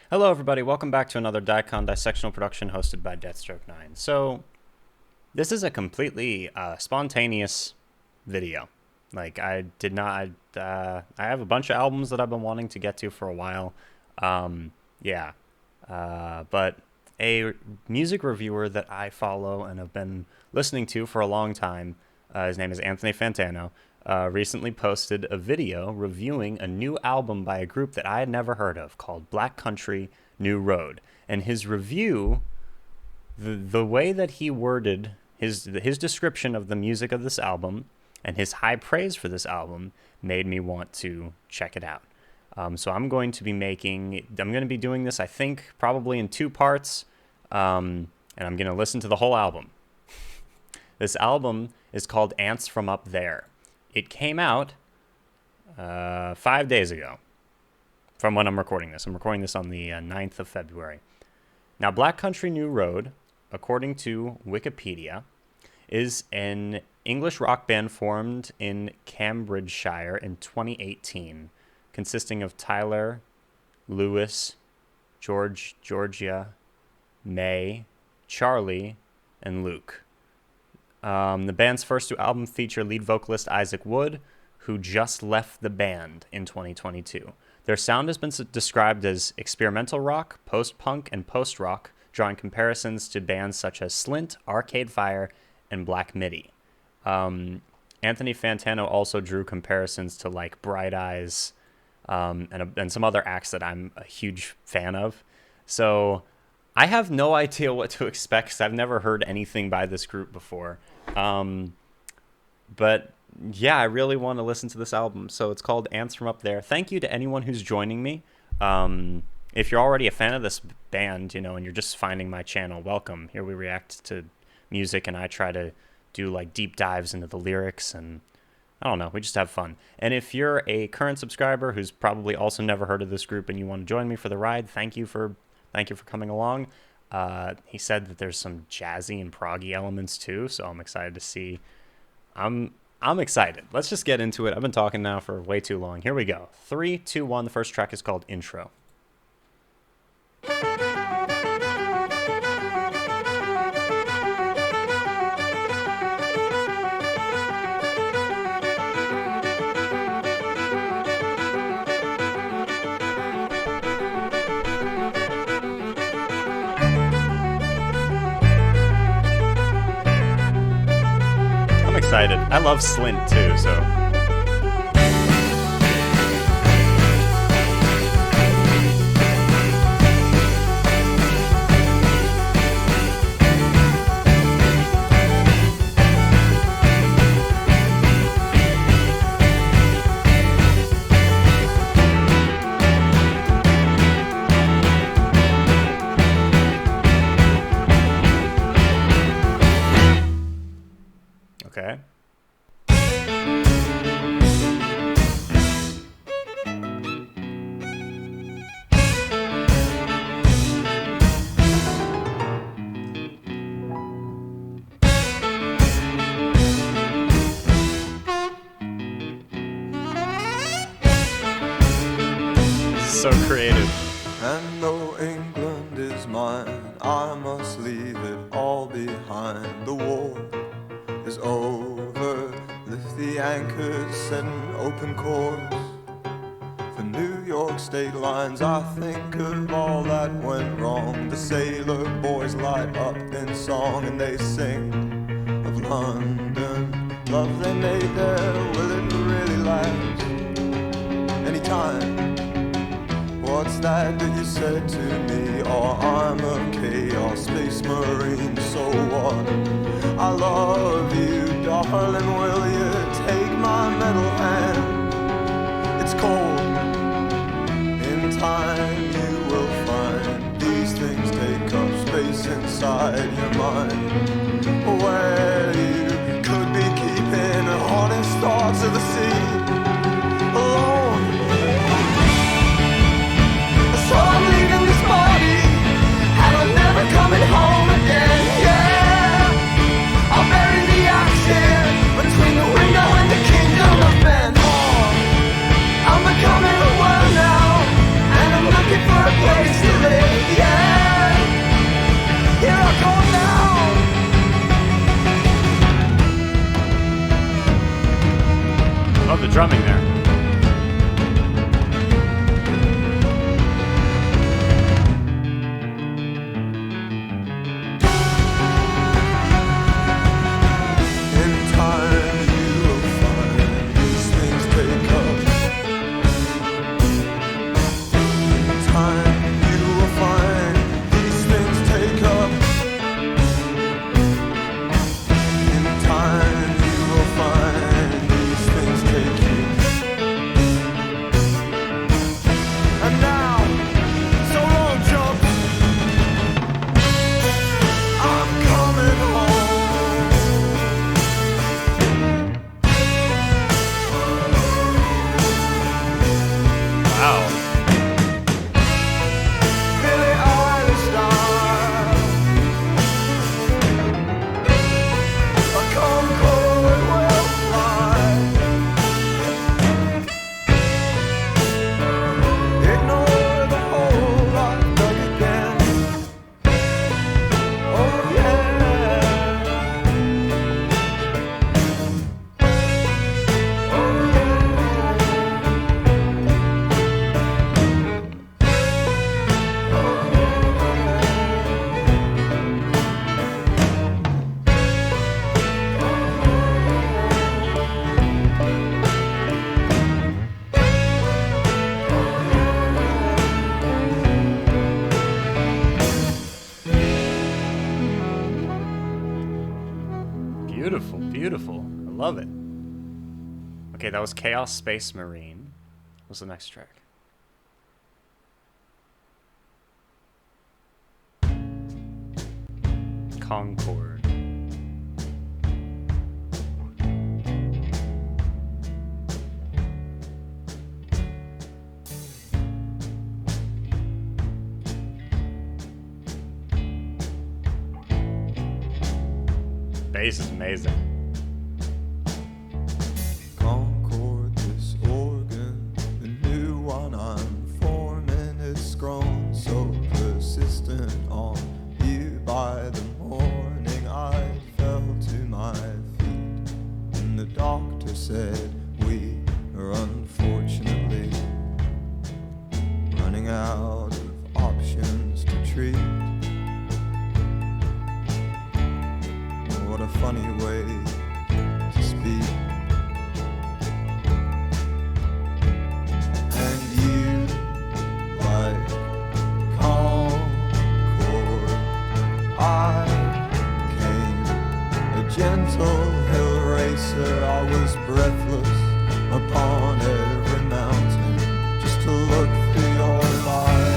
Hello everybody, welcome back to another dicondissectional production hosted by Deathstroke9. So, this is a completely spontaneous video. Like, I have a bunch of albums that I've been wanting to get to for a while. But a music reviewer that I follow and have been listening to for a long time, his name is Anthony Fantano, recently posted a video reviewing a new album by a group that I had never heard of called Black Country New Road. And his review, the way that he worded his description of the music of this album and his high praise for this album made me want to check it out. So I'm going to be doing this, I think, probably in two parts, and I'm going to listen to the whole album. This album is called Ants from Up There. It came out 5 days ago from when I'm recording this. I'm recording this on the 9th of February. Now, Black Country New Road, according to Wikipedia, is an English rock band formed in Cambridgeshire in 2018, consisting of Tyler, Lewis, Georgia, May, Charlie, and Luke. The band's first two albums feature lead vocalist Isaac Wood, who just left the band in 2022. Their sound has been described as experimental rock, post-punk, and post-rock, drawing comparisons to bands such as Slint, Arcade Fire, and Black Midi. Anthony Fantano also drew comparisons to like Bright Eyes and some other acts that I'm a huge fan of. So I have no idea what to expect because I've never heard anything by this group before. But yeah, I really want to listen to this album. So it's called Ants from Up There. Thank you to anyone who's joining me. If you're already a fan of this band, and you're just finding my channel, welcome. Here we react to music and I try to do like deep dives into the lyrics and I don't know, we just have fun. And if you're a current subscriber who's probably also never heard of this group and you want to join me for the ride, thank you for coming along. He said that there's some jazzy and proggy elements too, so I'm excited to see. I'm excited. Let's just get into it. I've been talking now for way too long. Here we go. 3, 2, 1. The first track is called Intro. Excited. I love Slint too, so. Okay. So creative. And though England is mine, I must leave it all behind. The war is over, lift the anchors, set an open course for New York state lines. I think of all that went wrong. The sailor boys light up in song and they sing of London, love they made there. Will it really last? Anytime. What's that you said to me? Oh, I'm a chaos space marine, so what? I love you, darling, will you take my metal hand? It's cold, in time you will find these things take up space inside your mind, where you could be keeping the honest thoughts of the sea alone. So I'm leaving this body, and I'm never coming home again, yeah. I'll bury the action between the window and the kingdom of men. Oh, I'm becoming a world now, and I'm looking for a place to live. drumming there. Beautiful, beautiful. I love it. Okay, that was Chaos Space Marine. What's the next track? Concorde. Bass is amazing. Concorde, this organ, the new one I'm forming, it's grown so persistent on you. By the morning I fell to my feet, and the doctor said we are unfortunately running out of options to treat. What a funny way to speak. And you, like Concorde, I came, a gentle hill racer. I was breathless upon every mountain, just to look for your light.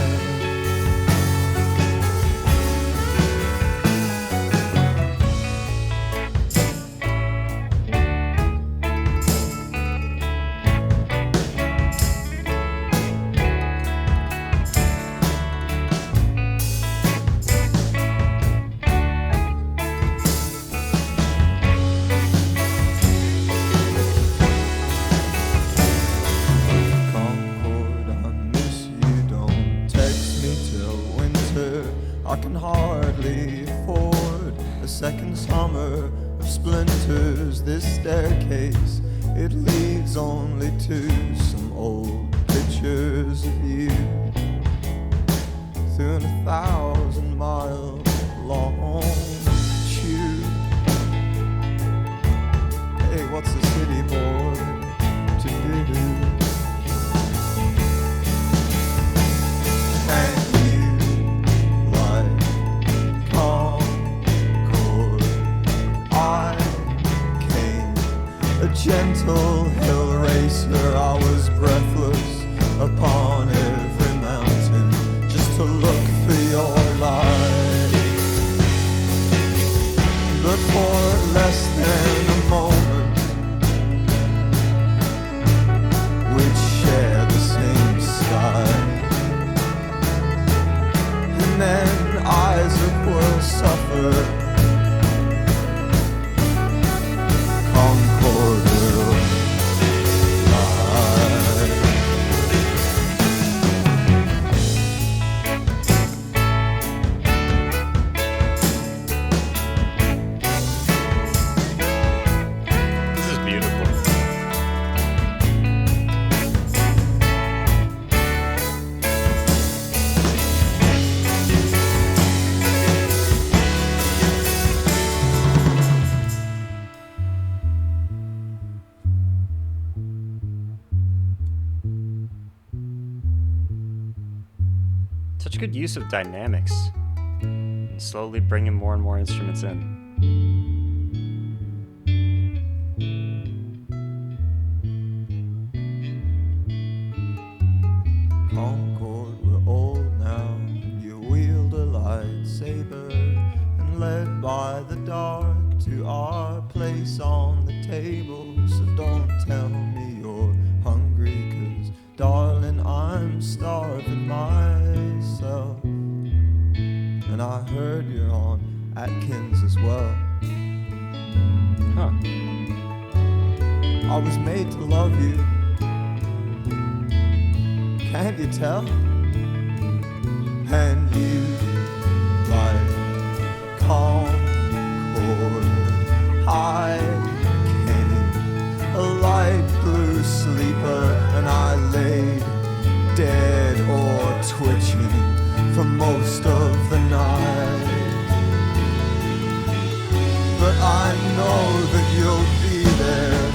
I can hardly afford a second summer of splinters. This staircase, it leads only to some old pictures of you through a 1,000-mile long tube. Hey, what's the city boy to do? Gentle hill racer, I was breathless upon every mountain, just to look for your light. But for less than a moment, we'd share the same sky, and then Isaac will suffer. Such good use of dynamics. And slowly bringing more and more instruments in. Concorde, we're old now. You wield a lightsaber and led by the dark to our place on the table. So don't tell me you're hungry, 'cause darling, I'm starving myself. And I heard you're on Atkins as well. Huh. I was made to love you. Can't you tell? And you, like Concorde, I came, a light blue sleeper, and I laid dead or twitching for most of the night. But I know that you'll be there,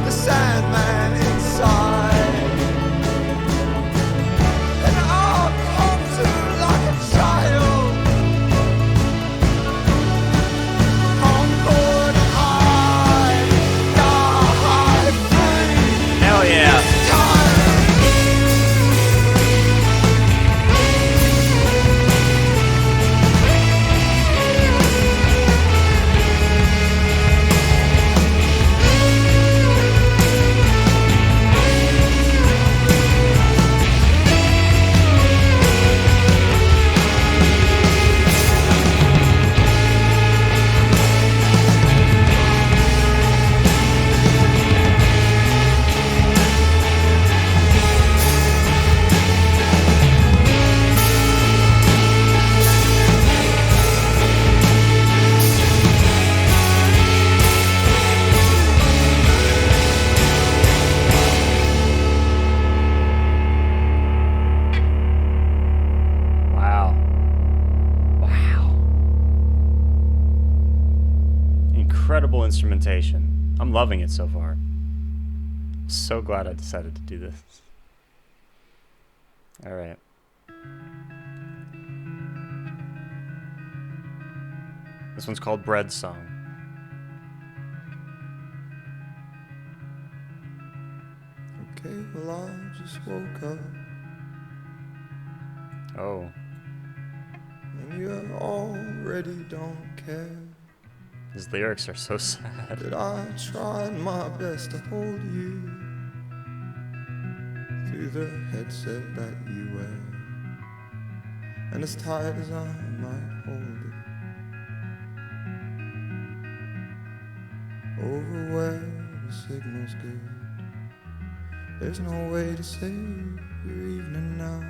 the Sandman inside, and I'll come to like a child. Concorde, I die free. Hell yeah. Incredible instrumentation. I'm loving it so far. So glad I decided to do this. All right. This one's called Bread Song. Okay, well, I just woke up, Oh. and you already don't care His lyrics are so sad. that I tried my best to hold you through the headset that you wear, and as tight as I might hold it, over where the signal's good, there's no way to save your evening now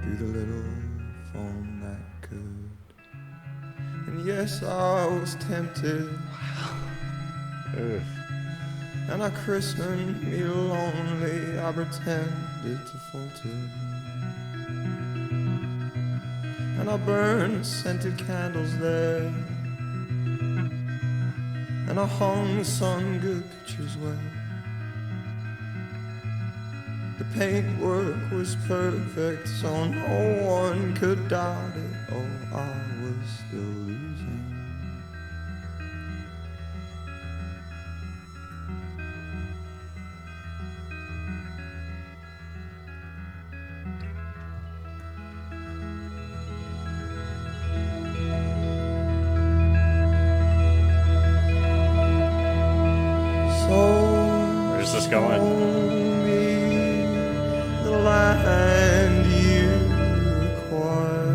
through the little phone that could. And yes, I was tempted, Ugh. and I christened me lonely. I pretended to falter, and I burned scented candles there, and I hung some good pictures where the paintwork was perfect, so no one could doubt it. Oh, I was still losing. So Where's this going? show me the land you require,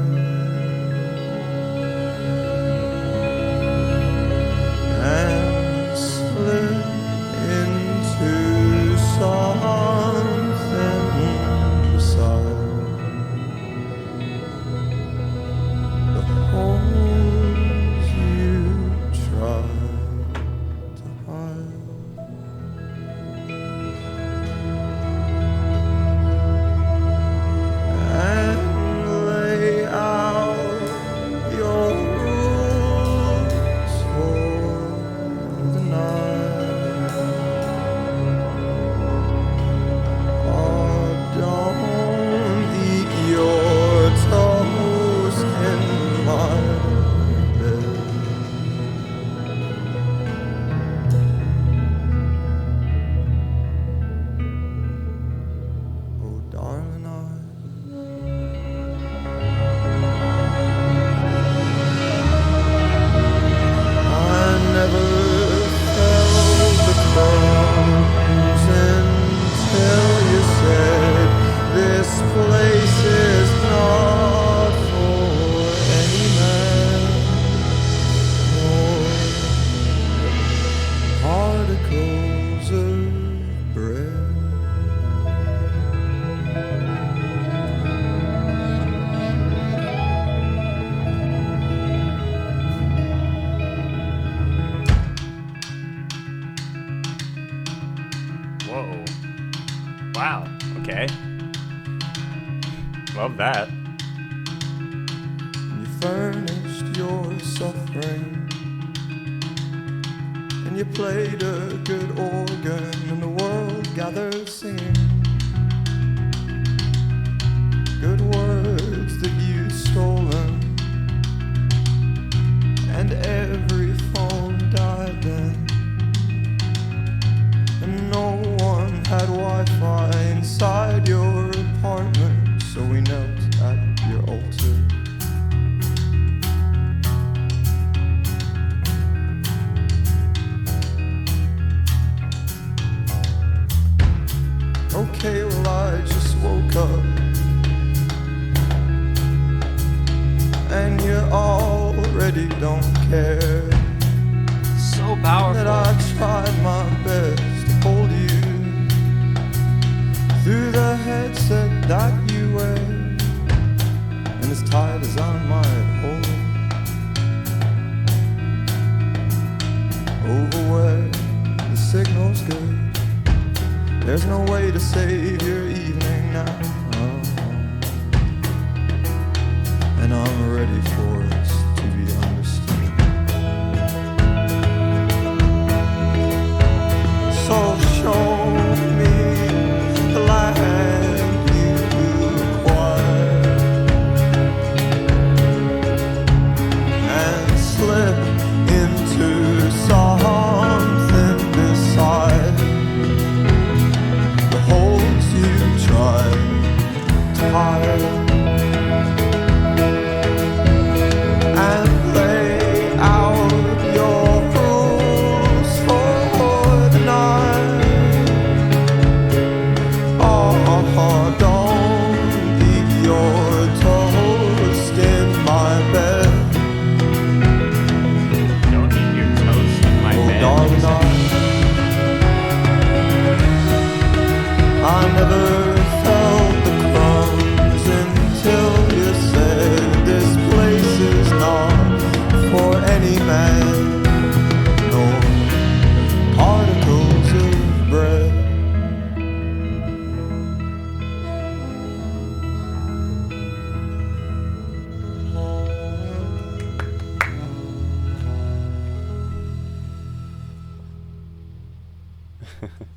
and slip into something beside the holes you tried to hide. Whoa. Wow. Okay. Love that. You furnished your suffering, and you played a good organ, and the world gathered singing. Good words that you'd stolen, and every phone died then, and no one had Wi-Fi inside your apartment, so we knelt at your altar. Okay, well I just woke up, and you already don't care. So powerful. That I tried my best to hold you through the headset that you wear, and as tight as I might hold it, over where the signal's good, there's no way to save your evening now. And I'm ready for us to be understood. So show me the land you acquired, and slip into something beside the holes you tried to hide.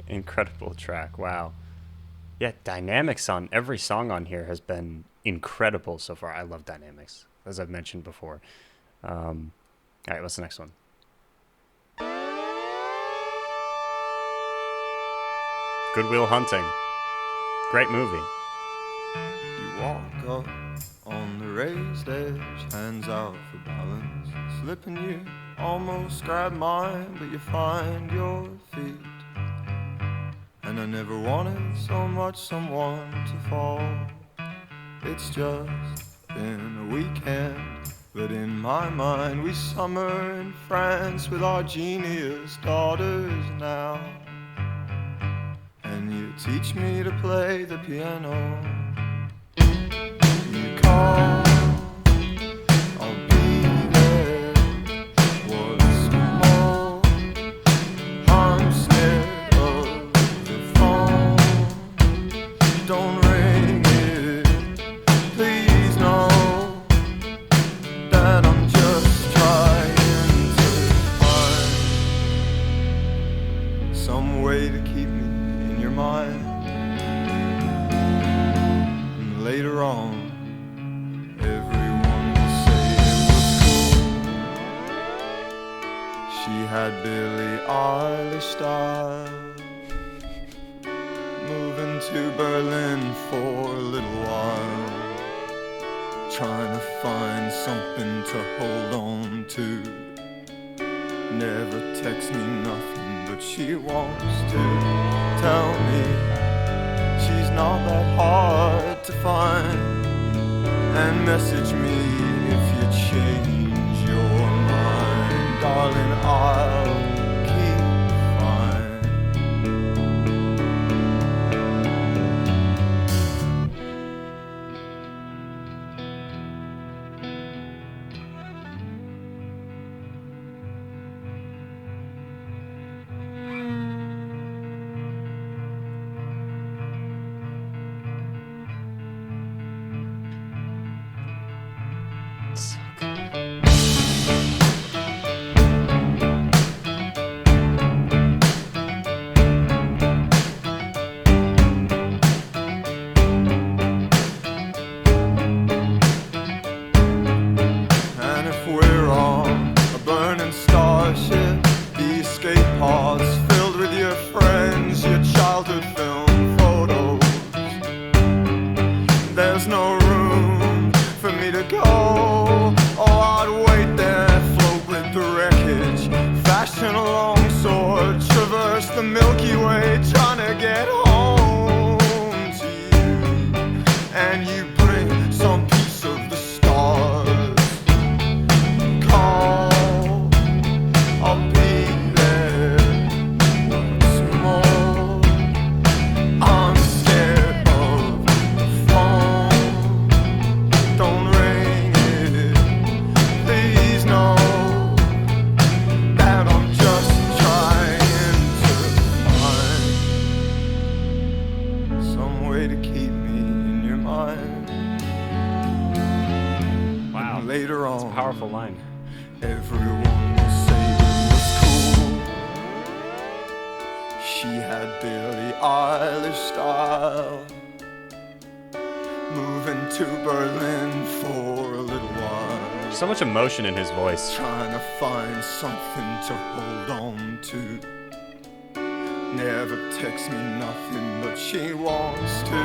Incredible track. Wow. Yeah, dynamics on every song on here has been incredible so far. I love dynamics, as I've mentioned before. All right, what's the next one? Good Will Hunting. Great movie. You walk up on the raised edge, hands out for balance, slipping you almost grab mine, but you find your feet. And I never wanted so much someone to fall. It's just been a weekend, but in my mind we summer in France with our genius daughters now. And you teach me to play the piano. You call, I'll be there. What's more, I'm scared of the phone. Don't ring it, please know that I'm just trying to find some way to keep me in your mind. And later on, everyone will say it was cool. She had Billie Eilish style, moving to Berlin for a little while, trying to find something to hold on to. Never texts me nothing, but she wants to tell me she's not that hard to find, and message me if you change your mind. Darling, I'll keep fine. away trying to get home to you, and you bring some piece of the stars. Call, I'll be there once more. I'm scared of the phone. Don't ring it, please no. That I'm just trying to find some way to keep me in your mind. Wow. And later on, It's a powerful line. everyone will say it was cool. She had Billie Eilish style. Moving to Berlin for a little while. So much emotion in his voice. Trying to find something to hold on to. Never texts me nothing, but she wants to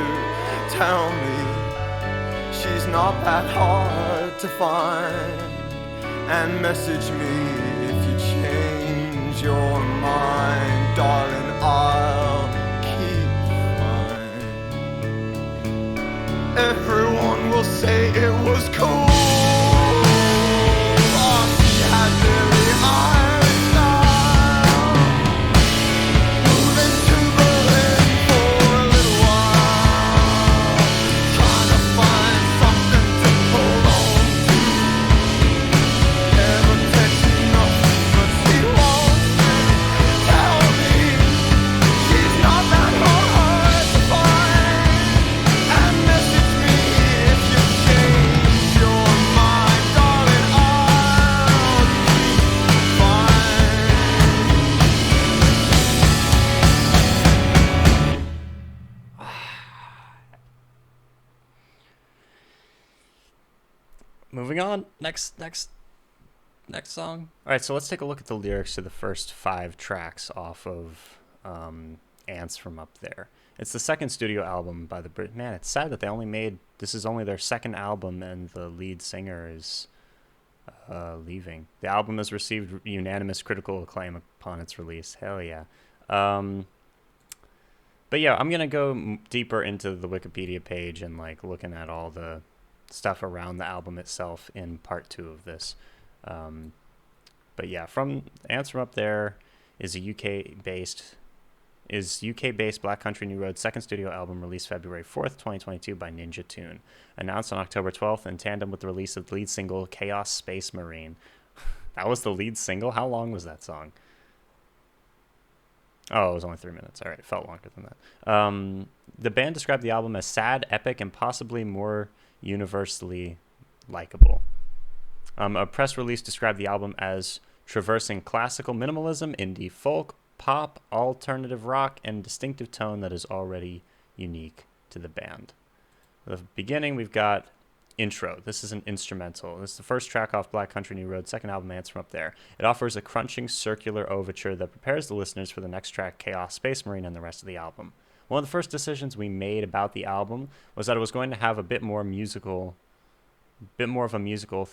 tell me she's not that hard to find. And message me if you change your mind, darling, I'll keep fine. Everyone will say it was cool. Oh, she had Billie Eilish style. Moving to Berlin for a little while. Trying to find something to hold on to. Never text me nothing, but she wants to tell me she's not that hard to find. And message me if you change your mind, darling, I'll be fine. Moving on. Next song. All right, so let's take a look at the lyrics to the first 5 tracks off of Ants from Up There. It's the second studio album by the Brit. Man, it's sad that they only made, this is only their second album and the lead singer is leaving. The album has received unanimous critical acclaim upon its release. Hell yeah. But yeah, I'm going to go deeper into the Wikipedia page and like looking at all the stuff around the album itself in part 2 of this. But yeah, from Ants from Up There is a UK-based Black Country New Road second studio album released February 4th, 2022 by Ninja Tune. Announced on October 12th in tandem with the release of the lead single Chaos Space Marine. That was the lead single? How long was that song? Oh, it was only 3 minutes. All right, it felt longer than that. The band described the album as sad, epic, and possibly more universally likable. A press release described the album as traversing classical minimalism, indie folk, pop, alternative rock, and distinctive tone that is already unique to the band. At the beginning, we've got intro. This is an instrumental. This is the first track off Black Country New Road, second album, Ants from Up There. It offers a crunching circular overture that prepares the listeners for the next track, Chaos Space Marine, and the rest of the album. One of the first decisions we made about the album was that it was going to have a bit more of a musical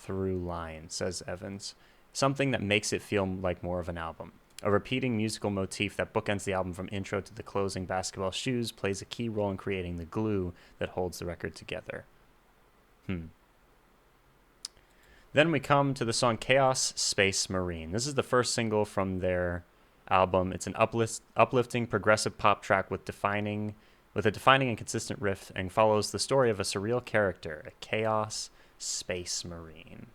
through line, says Evans. Something that makes it feel like more of an album. A repeating musical motif that bookends the album from intro to the closing basketball shoes plays a key role in creating the glue that holds the record together. Then we come to the song Chaos Space Marine. This is the first single from their album. It's an uplifting progressive pop track with a defining and consistent riff, and follows the story of a surreal character, a Chaos Space Marine.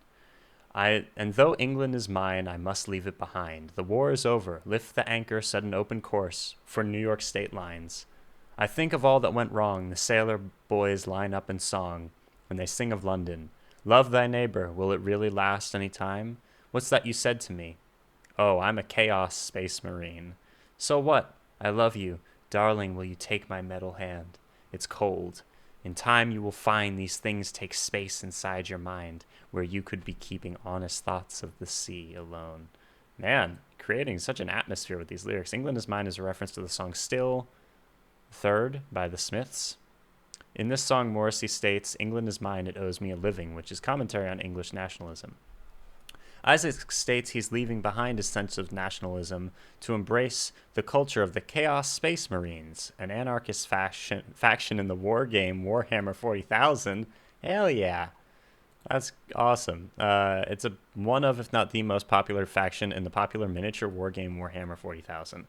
And though England is mine, I must leave it behind. The war is over. Lift the anchor, set an open course for New York state lines. I think of all that went wrong. The sailor boys line up in song when they sing of London. Love thy neighbor. Will it really last any time? What's that you said to me? Oh, I'm a Chaos Space Marine. So what? I love you. Darling, will you take my metal hand? It's cold. In time you will find these things take space inside your mind, where you could be keeping honest thoughts of the sea alone. Man, creating such an atmosphere with these lyrics. England is Mine is a reference to the song Still Third by the Smiths. In this song, Morrissey states, England is mine, it owes me a living, which is commentary on English nationalism. Isaac states he's leaving behind his sense of nationalism to embrace the culture of the Chaos Space Marines, an anarchist faction in the war game Warhammer 40,000. Hell yeah. That's awesome. It's one of, if not the most popular faction in the popular miniature wargame Warhammer 40,000.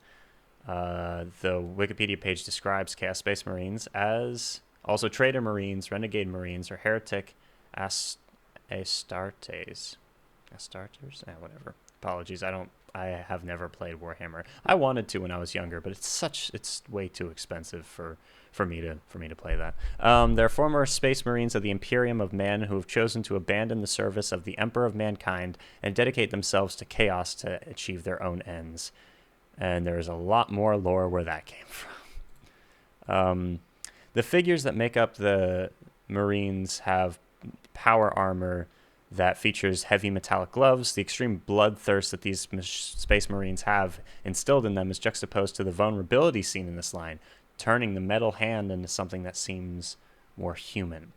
The Wikipedia page describes Chaos Space Marines as also Traitor Marines, Renegade Marines, or Heretic Astartes. Astarters? Whatever. Apologies. I have never played Warhammer. I wanted to when I was younger, but it's way too expensive for me to play that. They're former space marines of the Imperium of Man who have chosen to abandon the service of the Emperor of Mankind and dedicate themselves to chaos to achieve their own ends. And there's a lot more lore where that came from. The figures that make up the Marines have power armor that features heavy metallic gloves. The extreme bloodthirst that these Space Marines have instilled in them is juxtaposed to the vulnerability seen in this line, turning the metal hand into something that seems more human.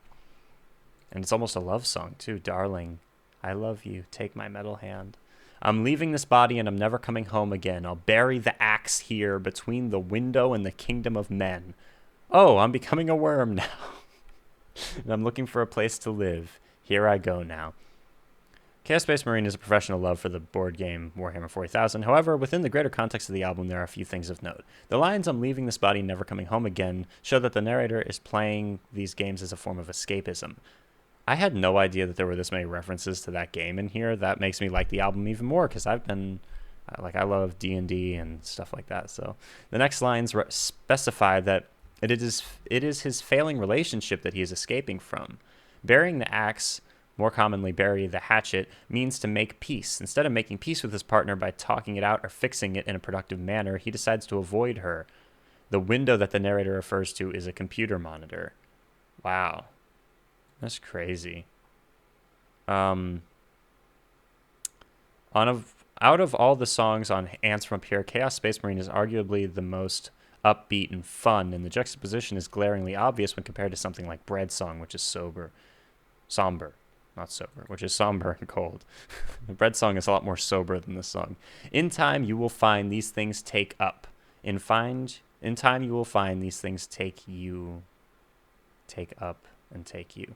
And it's almost a love song, too. Darling, I love you. Take my metal hand. I'm leaving this body and I'm never coming home again. I'll bury the axe here between the window and the kingdom of men. Oh, I'm becoming a worm now. And I'm looking for a place to live. Here I go now. Chaos Space Marine is a professional love for the board game Warhammer 40,000. However, within the greater context of the album, there are a few things of note. The lines, I'm leaving this body, never coming home again, show that the narrator is playing these games as a form of escapism. I had no idea that there were this many references to that game in here. That makes me like the album even more, because I love D&D and stuff like that. So the next lines specify that it is his failing relationship that he is escaping from. Burying the axe, more commonly bury the hatchet, means to make peace. Instead of making peace with his partner by talking it out or fixing it in a productive manner, he decides to avoid her. The window that the narrator refers to is a computer monitor. Wow. That's crazy. Out of all the songs on Ants from Up Here, Chaos Space Marine is arguably the most upbeat and fun, and the juxtaposition is glaringly obvious when compared to something like Bread Song, which is somber, which is somber and cold. The Bread Song is a lot more sober than this song. In time, you will find these things take up. In time, you will find these things take up and take you.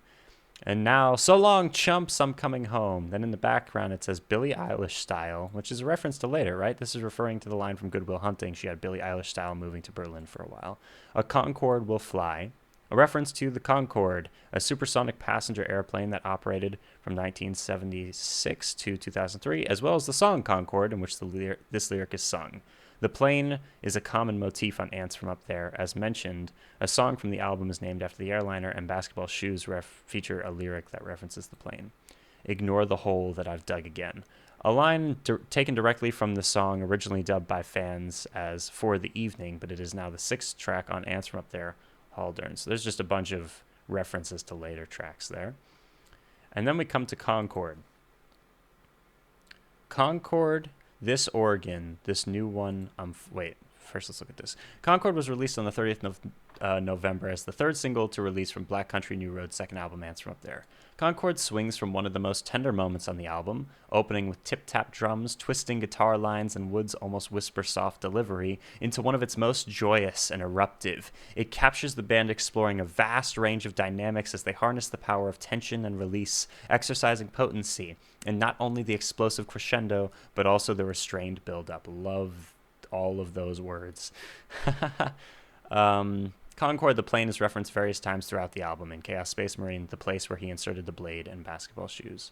And now, so long, chumps, I'm coming home. Then in the background, it says Billie Eilish style, which is a reference to later, right? This is referring to the line from Good Will Hunting. She had Billie Eilish style moving to Berlin for a while. A Concorde will fly. A reference to the Concorde, a supersonic passenger airplane that operated from 1976 to 2003, as well as the song Concorde, in which this lyric is sung. The plane is a common motif on Ants from Up There. As mentioned, a song from the album is named after the airliner, and Basketball Shoes feature a lyric that references the plane. Ignore the hole that I've dug again. A line taken directly from the song, originally dubbed by fans as For the Evening, but it is now the 6th track on Ants from Up There, Haldern. So there's just a bunch of references to later tracks there. And then we come to Concorde. Concorde, this organ, this new one, first let's look at this. Concorde was released on the 30th of November as the third single to release from Black Country New Road's second album, Ants from Up There. Concorde swings from one of the most tender moments on the album, opening with tip-tap drums, twisting guitar lines, and Wood's almost whisper-soft delivery, into one of its most joyous and eruptive. It captures the band exploring a vast range of dynamics as they harness the power of tension and release, exercising potency, and not only the explosive crescendo, but also the restrained build-up. Love all of those words. Concorde, the plane, is referenced various times throughout the album. In Chaos Space Marine, the place where he inserted the blade and Basketball Shoes.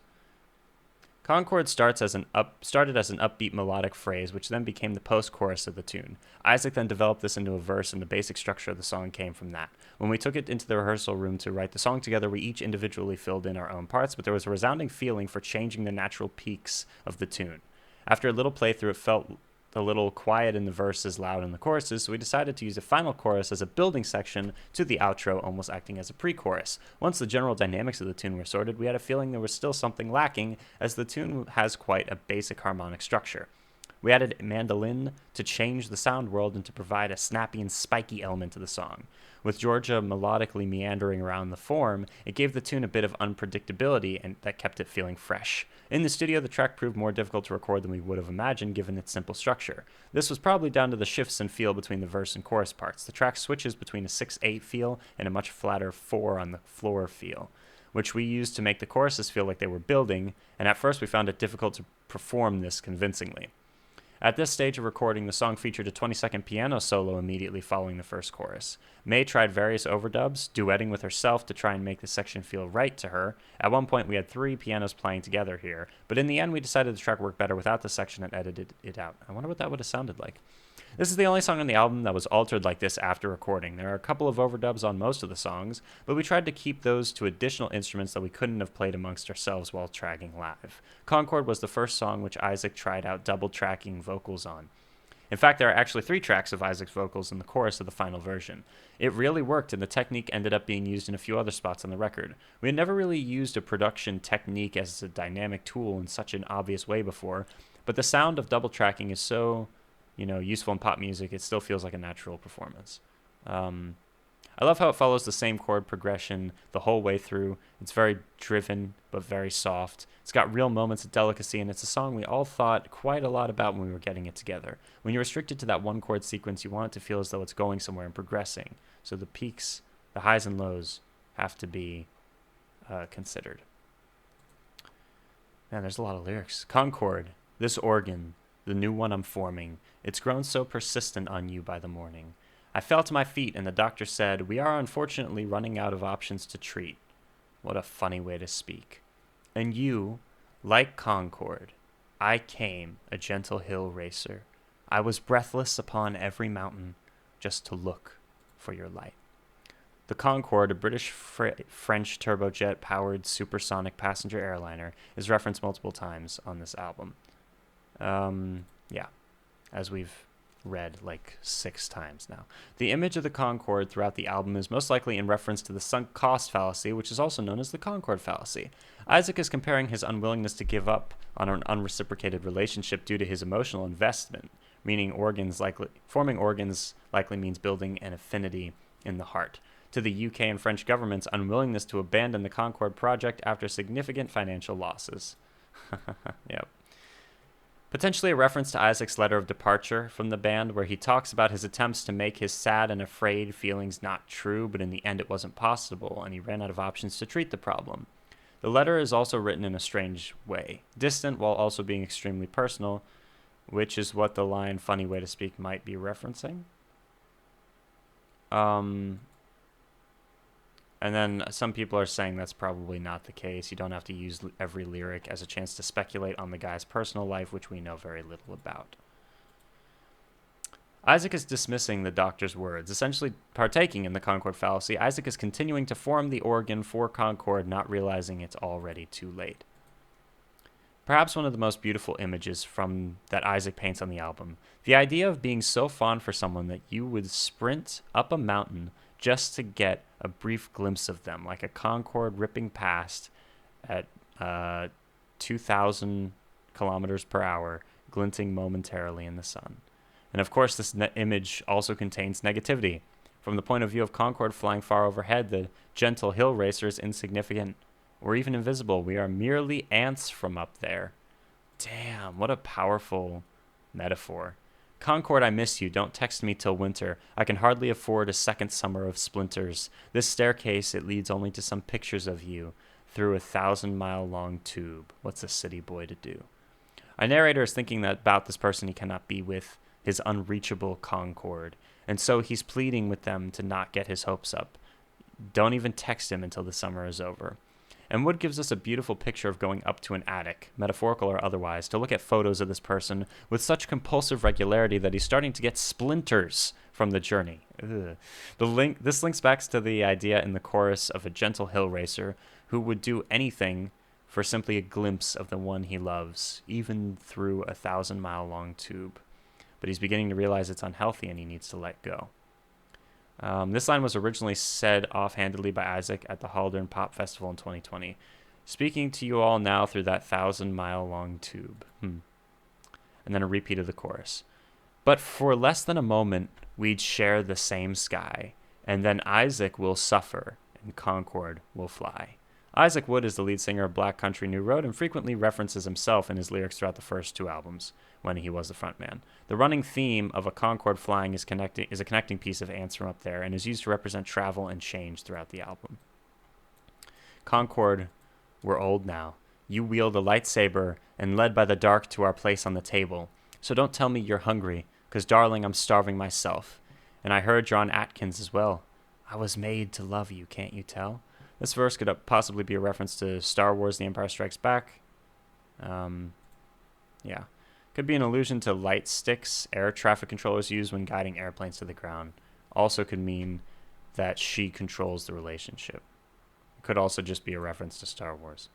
Concorde started as an upbeat melodic phrase, which then became the post-chorus of the tune. Isaac then developed this into a verse, and the basic structure of the song came from that. When we took it into the rehearsal room to write the song together, we each individually filled in our own parts, but there was a resounding feeling for changing the natural peaks of the tune. After a little playthrough, it felt a little quiet in the verses, loud in the choruses, so we decided to use the final chorus as a building section to the outro, almost acting as a pre-chorus. Once the general dynamics of the tune were sorted, we had a feeling there was still something lacking, as the tune has quite a basic harmonic structure. We added mandolin to change the sound world and to provide a snappy and spiky element to the song. With Georgia melodically meandering around the form, it gave the tune a bit of unpredictability and that kept it feeling fresh. In the studio, the track proved more difficult to record than we would have imagined given its simple structure. This was probably down to the shifts in feel between the verse and chorus parts. The track switches between a 6/8 feel and a much flatter 4 on the floor feel, which we used to make the choruses feel like they were building, and at first we found it difficult to perform this convincingly. At this stage of recording, the song featured a 20-second piano solo immediately following the first chorus. May tried various overdubs, duetting with herself to try and make the section feel right to her. At one point, we had 3 pianos playing together here, but in the end, we decided the track worked better without the section and edited it out. I wonder what that would have sounded like. This is the only song on the album that was altered like this after recording. There are a couple of overdubs on most of the songs, but we tried to keep those to additional instruments that we couldn't have played amongst ourselves while tracking live. Concorde was the first song which Isaac tried out double tracking vocals on. In fact, there are actually 3 tracks of Isaac's vocals in the chorus of the final version. It really worked, and the technique ended up being used in a few other spots on the record. We had never really used a production technique as a dynamic tool in such an obvious way before, but the sound of double tracking is so useful in pop music, it still feels like a natural performance. I love how it follows the same chord progression the whole way through. It's very driven, but very soft. It's got real moments of delicacy, and it's a song we all thought quite a lot about when we were getting it together. When you're restricted to that one chord sequence, you want it to feel as though it's going somewhere and progressing. So the peaks, the highs and lows have to be considered. Man, there's a lot of lyrics. Concorde, this organ, the new one I'm forming, it's grown so persistent on you by the morning. I fell to my feet, and the doctor said, we are unfortunately running out of options to treat. What a funny way to speak. And you, like Concorde, I came, a gentle hill racer. I was breathless upon every mountain, just to look for your light. The Concorde, a British French turbojet-powered supersonic passenger airliner, is referenced multiple times on this album. As we've read like 6 times now. The image of the Concorde throughout the album is most likely in reference to the sunk cost fallacy, which is also known as the Concorde fallacy. Isaac is comparing his unwillingness to give up on an unreciprocated relationship due to his emotional investment, meaning forming organs likely means building an affinity in the heart, to the UK and French government's unwillingness to abandon the Concorde project after significant financial losses. Yep. Potentially a reference to Isaac's letter of departure from the band, where he talks about his attempts to make his sad and afraid feelings not true, but in the end it wasn't possible, and he ran out of options to treat the problem. The letter is also written in a strange way, distant while also being extremely personal, which is what the line funny way to speak might be referencing. And then some people are saying that's probably not the case. You don't have to use every lyric as a chance to speculate on the guy's personal life, which we know very little about. Isaac is dismissing the doctor's words, essentially partaking in the Concorde fallacy. Isaac is continuing to form the organ for Concorde, not realizing it's already too late. Perhaps one of the most beautiful images from that Isaac paints on the album. The idea of being so fond for someone that you would sprint up a mountain just to get a brief glimpse of them, like a Concorde ripping past at 2,000 kilometers per hour, glinting momentarily in the sun. And of course, this image also contains negativity. From the point of view of Concorde flying far overhead, the gentle hill racer is insignificant or even invisible. We are merely ants from up there. Damn, what a powerful metaphor. Concorde, I miss you. Don't text me till winter. I can hardly afford a second summer of splinters. This staircase, it leads only to some pictures of you through a 1,000-mile-long tube. What's a city boy to do? Our narrator is thinking that about this person he cannot be with, his unreachable Concorde, and so he's pleading with them to not get his hopes up. Don't even text him until the summer is over. And Wood gives us a beautiful picture of going up to an attic, metaphorical or otherwise, to look at photos of this person with such compulsive regularity that he's starting to get splinters from the journey. This links back to the idea in the chorus of a gentle hill racer who would do anything for simply a glimpse of the one he loves, even through a 1,000-mile-long tube. But he's beginning to realize it's unhealthy and he needs to let go. This line was originally said offhandedly by Isaac at the Haldern Pop Festival in 2020. Speaking to you all now through that 1,000-mile-long tube. And then a repeat of the chorus. But for less than a moment, we'd share the same sky, and then Isaac will suffer, and Concorde will fly. Isaac Wood is the lead singer of Black Country New Road and frequently references himself in his lyrics throughout the first two albums when he was the frontman. The running theme of a Concorde flying is a connecting piece of Ants from Up There and is used to represent travel and change throughout the album. Concorde, we're old now. You wield a lightsaber and led by the dark to our place on the table. So don't tell me you're hungry, 'cause darling, I'm starving myself. And I heard John Atkins as well. I was made to love you, can't you tell? This verse could possibly be a reference to Star Wars The Empire Strikes Back. Yeah. Could be an allusion to light sticks air traffic controllers use when guiding airplanes to the ground. Also could mean that she controls the relationship. Could also just be a reference to Star Wars.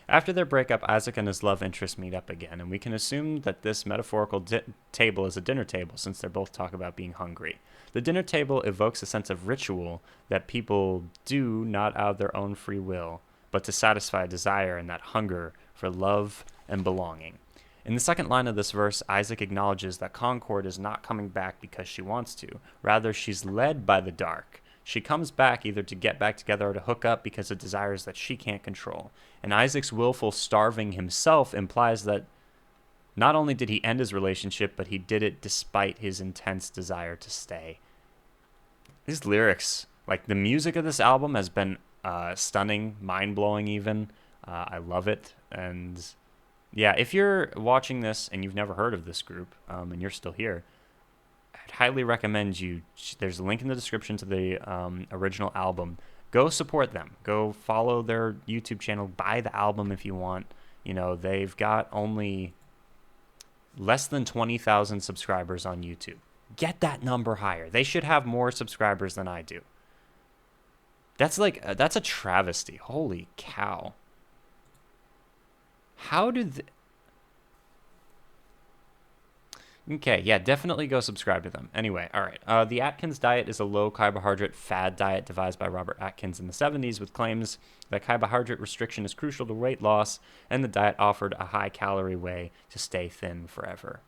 After their breakup, Isaac and his love interest meet up again, and we can assume that this metaphorical table is a dinner table since they both talk about being hungry. The dinner table evokes a sense of ritual that people do not out of their own free will, but to satisfy a desire and that hunger for love and belonging. In the second line of this verse, Isaac acknowledges that Concorde is not coming back because she wants to. Rather, she's led by the dark. She comes back either to get back together or to hook up because of desires that she can't control. And Isaac's willful starving himself implies that not only did he end his relationship, but he did it despite his intense desire to stay. These lyrics, like the music of this album has been stunning, mind-blowing even. I love it. And yeah, if you're watching this and you've never heard of this group and you're still here, I'd highly recommend you. There's a link in the description to the original album. Go support them. Go follow their YouTube channel. Buy the album if you want. You know, they've got only less than 20,000 subscribers on YouTube. Get that number higher. They should have more subscribers than I do. That's a travesty. Holy cow. How did Okay, yeah, definitely go subscribe to them. Anyway, all right. The Atkins diet is a low-carbohydrate fad diet devised by Robert Atkins in the 70s with claims that carbohydrate restriction is crucial to weight loss, and the diet offered a high-calorie way to stay thin forever.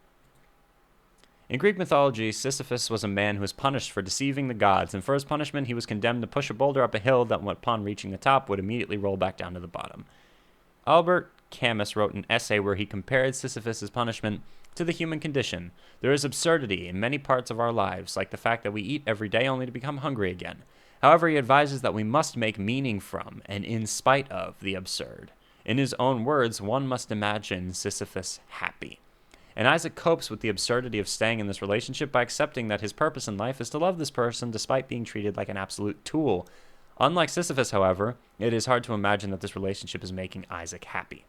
In Greek mythology, Sisyphus was a man who was punished for deceiving the gods, and for his punishment, he was condemned to push a boulder up a hill that, upon reaching the top, would immediately roll back down to the bottom. Albert Camus wrote an essay where he compared Sisyphus' punishment to the human condition. There is absurdity in many parts of our lives, like the fact that we eat every day only to become hungry again. However, he advises that we must make meaning from and in spite of the absurd. In his own words, one must imagine Sisyphus happy. And Isaac copes with the absurdity of staying in this relationship by accepting that his purpose in life is to love this person despite being treated like an absolute tool. Unlike Sisyphus, however, it is hard to imagine that this relationship is making Isaac happy.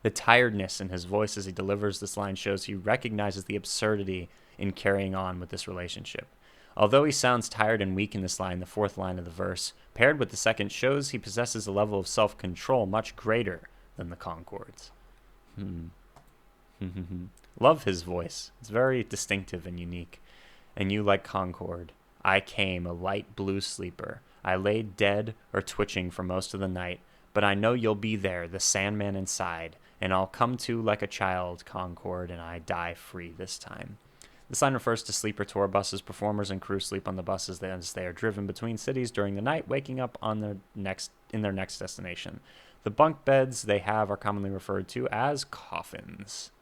The tiredness in his voice as he delivers this line shows he recognizes the absurdity in carrying on with this relationship. Although he sounds tired and weak in this line, the fourth line of the verse, paired with the second, shows he possesses a level of self-control much greater than the Concorde's. Love his voice. It's very distinctive and unique. And you like Concorde. I came, a light blue sleeper. I lay dead or twitching for most of the night, but I know you'll be there, the Sandman inside, and I'll come to like a child, Concorde, and I die free this time. This line refers to sleeper tour buses. Performers and crew sleep on the buses as they are driven between cities during the night, waking up in their next destination. The bunk beds they have are commonly referred to as coffins.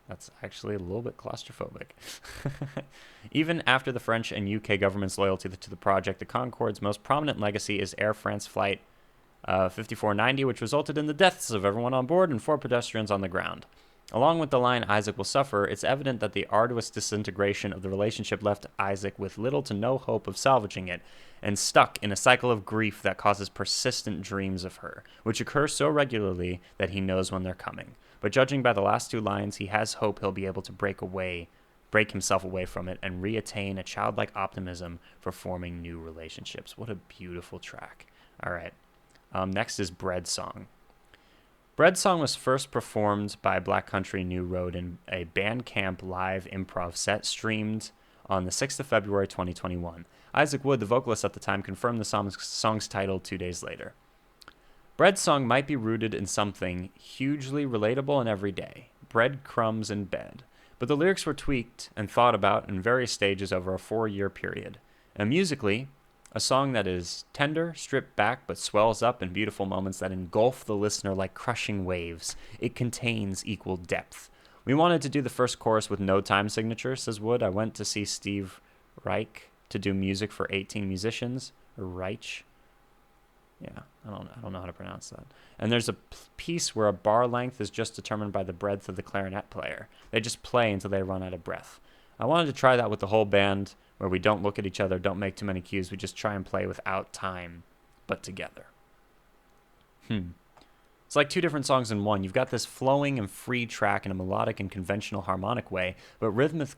That's actually a little bit claustrophobic. Even after the French and UK government's loyalty to the project, the Concorde's most prominent legacy is Air France Flight 5490, which resulted in the deaths of everyone on board and 4 pedestrians on the ground. Along with the line, Isaac will suffer, it's evident that the arduous disintegration of the relationship left Isaac with little to no hope of salvaging it, and stuck in a cycle of grief that causes persistent dreams of her, which occur so regularly that he knows when they're coming. But judging by the last 2 lines, he has hope he'll be able to break himself away from it and reattain a childlike optimism for forming new relationships. What a beautiful track. All right. Next is Bread Song. Bread Song was first performed by Black Country New Road in a Bandcamp live improv set streamed on the 6th of February 2021. Isaac Wood, the vocalist at the time, confirmed the song's title 2 days later. Bread Song might be rooted in something hugely relatable and everyday, bread crumbs in bed, but the lyrics were tweaked and thought about in various stages over a 4-year period. And musically, A song that is tender, stripped back, but swells up in beautiful moments that engulf the listener like crushing waves. It contains equal depth. We wanted to do the first chorus with no time signature, says Wood. I went to see Steve Reich to do music for 18 musicians. Or Reich. Yeah, I don't know how to pronounce that. And there's a piece where a bar length is just determined by the breadth of the clarinet player. They just play until they run out of breath. I wanted to try that with the whole band, where we don't look at each other, don't make too many cues, we just try and play without time, but together. It's like two different songs in one. You've got this flowing and free track in a melodic and conventional harmonic way, but rhythmically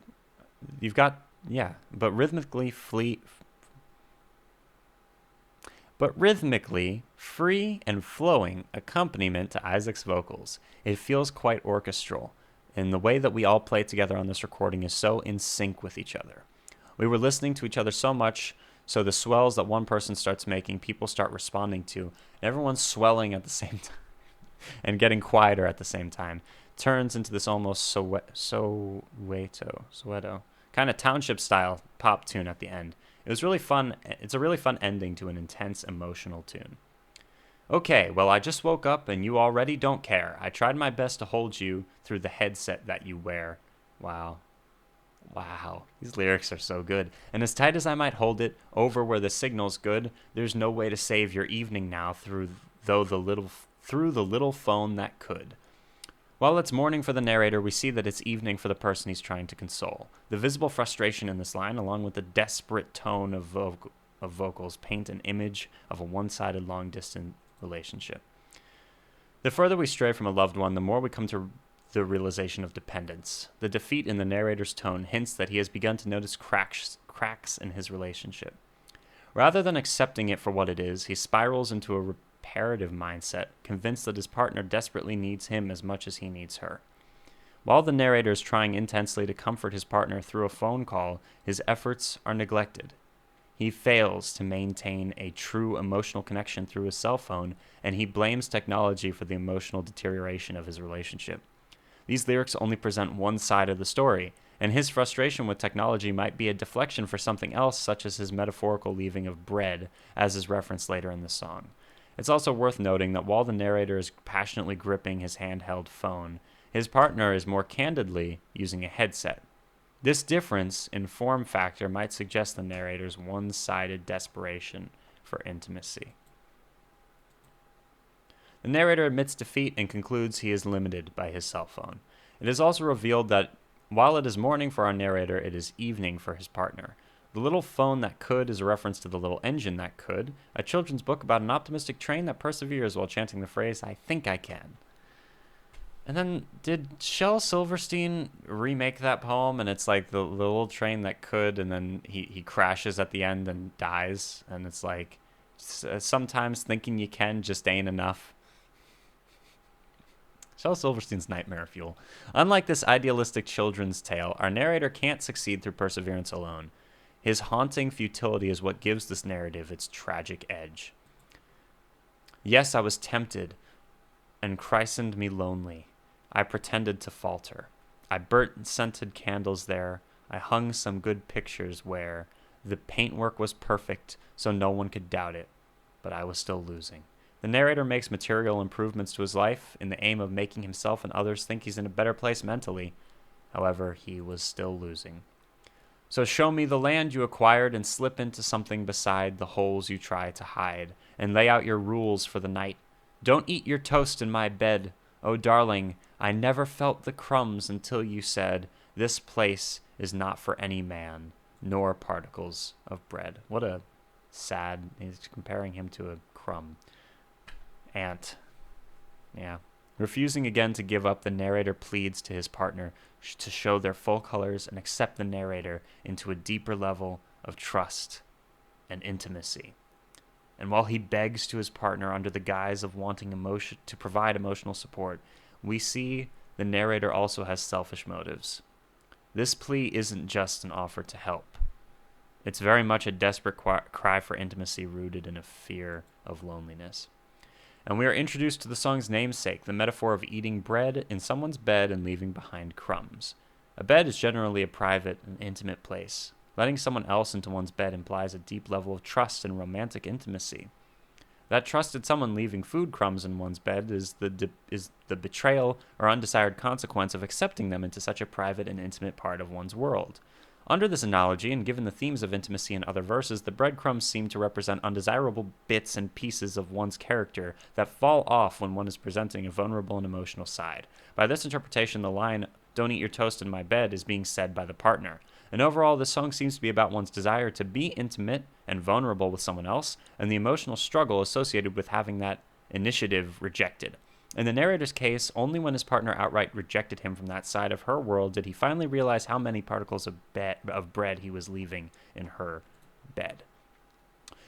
free and flowing accompaniment to Isaac's vocals. It feels quite orchestral, and the way that we all play together on this recording is so in sync with each other. We were listening to each other so much, so the swells that one person starts making, people start responding to, and everyone's swelling at the same time and getting quieter at the same time, turns into this almost Soweto kind of township-style pop tune at the end. It was really fun. It's a really fun ending to an intense, emotional tune. Okay, well, I just woke up and you already don't care. I tried my best to hold you through the headset that you wear. Wow, these lyrics are so good. And as tight as I might hold it, over where the signal's good, there's no way to save your evening now through the little phone that could. While it's morning for the narrator, we see that it's evening for the person he's trying to console. The visible frustration in this line, along with the desperate tone of vocals, paint an image of a one-sided, long-distance relationship. The further we stray from a loved one, the more we come to the realization of dependence. The defeat in the narrator's tone hints that he has begun to notice cracks in his relationship. Rather than accepting it for what it is, he spirals into a reparative mindset, convinced that his partner desperately needs him as much as he needs her. While the narrator is trying intensely to comfort his partner through a phone call, his efforts are neglected. He fails to maintain a true emotional connection through his cell phone, and he blames technology for the emotional deterioration of his relationship. These lyrics only present one side of the story, and his frustration with technology might be a deflection for something else, such as his metaphorical leaving of bread, as is referenced later in the song. It's also worth noting that while the narrator is passionately gripping his handheld phone, his partner is more candidly using a headset. This difference in form factor might suggest the narrator's one-sided desperation for intimacy. The narrator admits defeat and concludes he is limited by his cell phone. It is also revealed that while it is morning for our narrator, it is evening for his partner. The Little Phone That Could is a reference to The Little Engine That Could, a children's book about an optimistic train that perseveres while chanting the phrase, "I think I can." And then, did Shel Silverstein remake that poem, and it's like the little train that could, and then he crashes at the end and dies, and it's like, sometimes thinking you can just ain't enough. Shel Silverstein's nightmare fuel. Unlike this idealistic children's tale, our narrator can't succeed through perseverance alone. His haunting futility is what gives this narrative its tragic edge. Yes, I was tempted, and christened me lonely. I pretended to falter. I burnt scented candles there. I hung some good pictures where the paintwork was perfect, so no one could doubt it, but I was still losing. The narrator makes material improvements to his life in the aim of making himself and others think he's in a better place mentally. However, he was still losing. So show me the land you acquired and slip into something beside the holes you try to hide, and lay out your rules for the night. Don't eat your toast in my bed. Oh, darling, I never felt the crumbs until you said, this place is not for any man, nor particles of bread. What a sad, he's comparing him to a crumb. Ant. Yeah. Refusing again to give up, the narrator pleads to his partner to show their full colors and accept the narrator into a deeper level of trust and intimacy. And while he begs to his partner under the guise of wanting emotion to provide emotional support, we see the narrator also has selfish motives. This plea isn't just an offer to help. It's very much a desperate cry for intimacy rooted in a fear of loneliness. And we are introduced to the song's namesake, the metaphor of eating bread in someone's bed and leaving behind crumbs. A bed is generally a private and intimate place, Letting someone else into one's bed implies a deep level of trust and romantic intimacy. That trusted someone leaving food crumbs in one's bed is the betrayal or undesired consequence of accepting them into such a private and intimate part of one's world. Under this analogy, and given the themes of intimacy in other verses, the breadcrumbs seem to represent undesirable bits and pieces of one's character that fall off when one is presenting a vulnerable and emotional side. By this interpretation, the line, "Don't eat your toast in my bed," is being said by the partner. And overall, this song seems to be about one's desire to be intimate and vulnerable with someone else, and the emotional struggle associated with having that initiative rejected. In the narrator's case, only when his partner outright rejected him from that side of her world did he finally realize how many particles of bread he was leaving in her bed.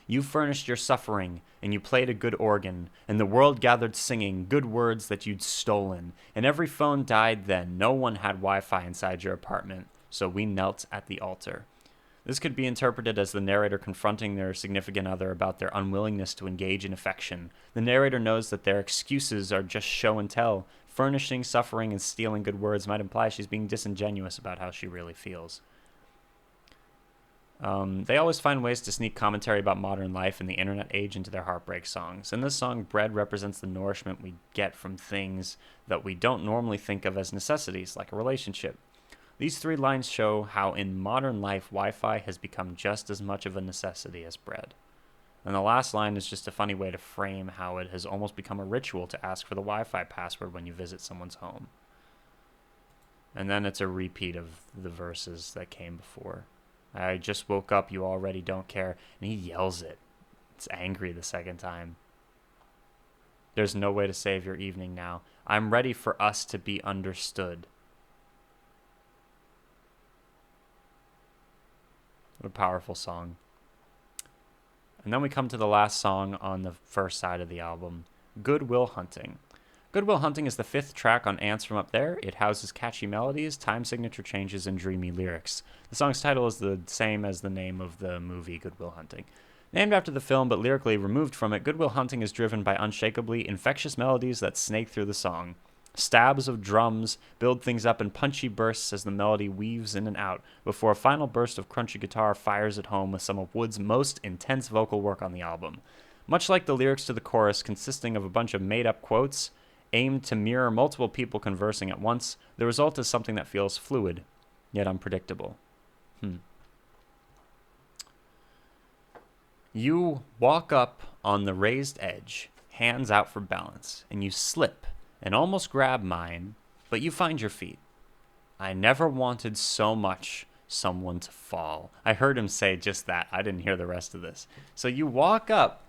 You furnished your suffering, and you played a good organ, and the world gathered singing good words that you'd stolen, and every phone died then. No one had Wi-Fi inside your apartment, so we knelt at the altar. This could be interpreted as the narrator confronting their significant other about their unwillingness to engage in affection. The narrator knows that their excuses are just show and tell. Furnishing suffering and stealing good words might imply she's being disingenuous about how she really feels. They always find ways to sneak commentary about modern life and the internet age into their heartbreak songs. In this song, bread represents the nourishment we get from things that we don't normally think of as necessities, like a relationship. These three lines show how in modern life, Wi-Fi has become just as much of a necessity as bread. And the last line is just a funny way to frame how it has almost become a ritual to ask for the Wi-Fi password when you visit someone's home. And then it's a repeat of the verses that came before. I just woke up, you already don't care. And he yells it. It's angry the second time. There's no way to save your evening now. I'm ready for us to be understood. What a powerful song. And then we come to the last song on the first side of the album, Good Will Hunting. Good Will Hunting is the fifth track on Ants From Up There. It houses catchy melodies, time signature changes, and dreamy lyrics. The song's title is the same as the name of the movie Good Will Hunting. Named after the film but lyrically removed from it, Good Will Hunting is driven by unshakably infectious melodies that snake through the song. Stabs of drums build things up in punchy bursts as the melody weaves in and out, before a final burst of crunchy guitar fires it home with some of Wood's most intense vocal work on the album. Much like the lyrics to the chorus, consisting of a bunch of made-up quotes aimed to mirror multiple people conversing at once, the result is something that feels fluid, yet unpredictable. You walk up on the raised edge, hands out for balance, and you slip and almost grab mine, but you find your feet. I never wanted so much someone to fall. I heard him say just that. I didn't hear the rest of this. So you walk up,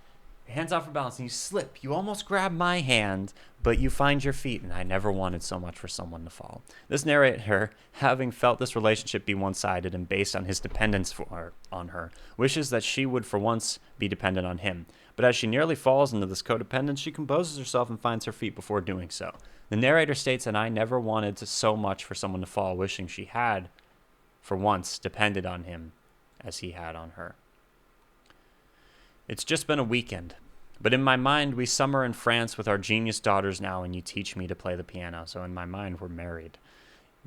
hands out for balance, and you slip. You almost grab my hand, but you find your feet, and I never wanted so much for someone to fall. This narrator, having felt this relationship be one-sided and based on his dependence on her, wishes that she would for once be dependent on him. But as she nearly falls into this codependence, she composes herself and finds her feet before doing so. The narrator states that I never wanted so much for someone to fall, wishing she had, for once, depended on him as he had on her. It's just been a weekend, but in my mind, we summer in France with our genius daughters now, and you teach me to play the piano. So in my mind, we're married.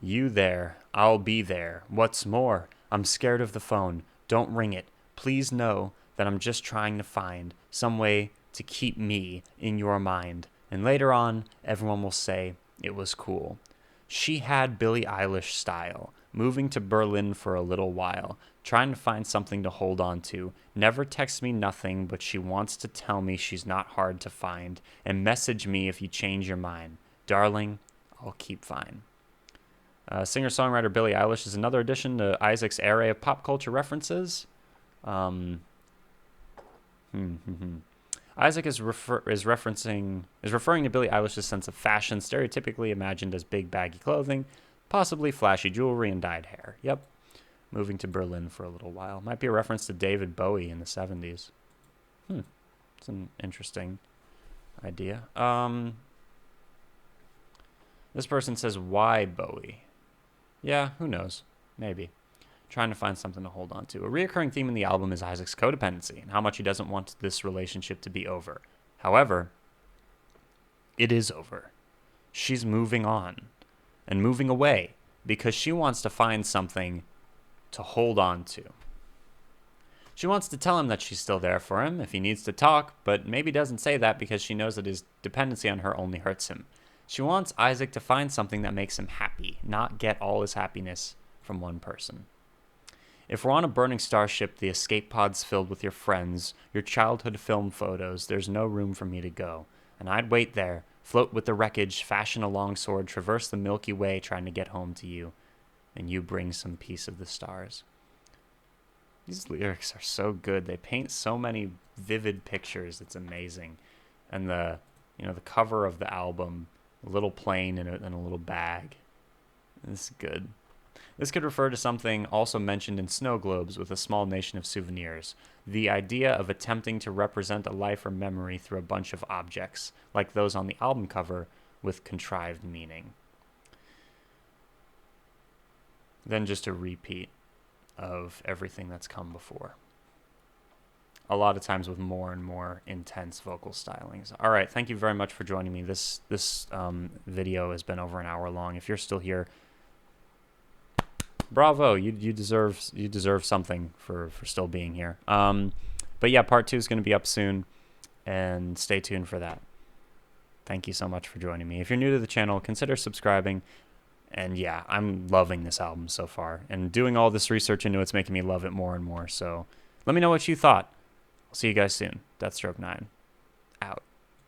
You there, I'll be there. What's more, I'm scared of the phone. Don't ring it. Please know that I'm just trying to find some way to keep me in your mind. And later on, everyone will say it was cool. She had Billie Eilish style, moving to Berlin for a little while, trying to find something to hold on to. Never texts me nothing, but she wants to tell me she's not hard to find, and message me if you change your mind. Darling, I'll keep fine. Singer-songwriter Billie Eilish is another addition to Isaac's array of pop culture references. Isaac is referring to Billie Eilish's sense of fashion, stereotypically imagined as big baggy clothing, possibly flashy jewelry and dyed hair. Yep. Moving to Berlin for a little while. Might be a reference to David Bowie in the 70s. It's an interesting idea. This person says, why Bowie? Yeah, who knows? Maybe. Trying to find something to hold on to. A reoccurring theme in the album is Isaac's codependency and how much he doesn't want this relationship to be over. However, it is over. She's moving on and moving away because she wants to find something to hold on to. She wants to tell him that she's still there for him if he needs to talk, but maybe doesn't say that because she knows that his dependency on her only hurts him. She wants Isaac to find something that makes him happy, not get all his happiness from one person. If we're on a burning starship, the escape pod's filled with your friends, your childhood film photos, there's no room for me to go. And I'd wait there, float with the wreckage, fashion a longsword, traverse the Milky Way trying to get home to you, and you bring some piece of the stars. These lyrics are so good. They paint so many vivid pictures. It's amazing. And the cover of the album, a little plane in a little bag. This is good. This could refer to something also mentioned in Snow Globes with a small nation of souvenirs. The idea of attempting to represent a life or memory through a bunch of objects, like those on the album cover, with contrived meaning. Then just a repeat of everything that's come before. A lot of times with more and more intense vocal stylings. All right, thank you very much for joining me. This video has been over an hour long. If you're still here, bravo, you deserve something for still being here. But yeah, part 2 is going to be up soon, and stay tuned for that. Thank you so much for joining me. If you're new to the channel, consider subscribing. And yeah, I'm loving this album so far, and doing all this research into it's making me love it more and more. So let me know what you thought. I'll see you guys soon. Deathstroke 9 out.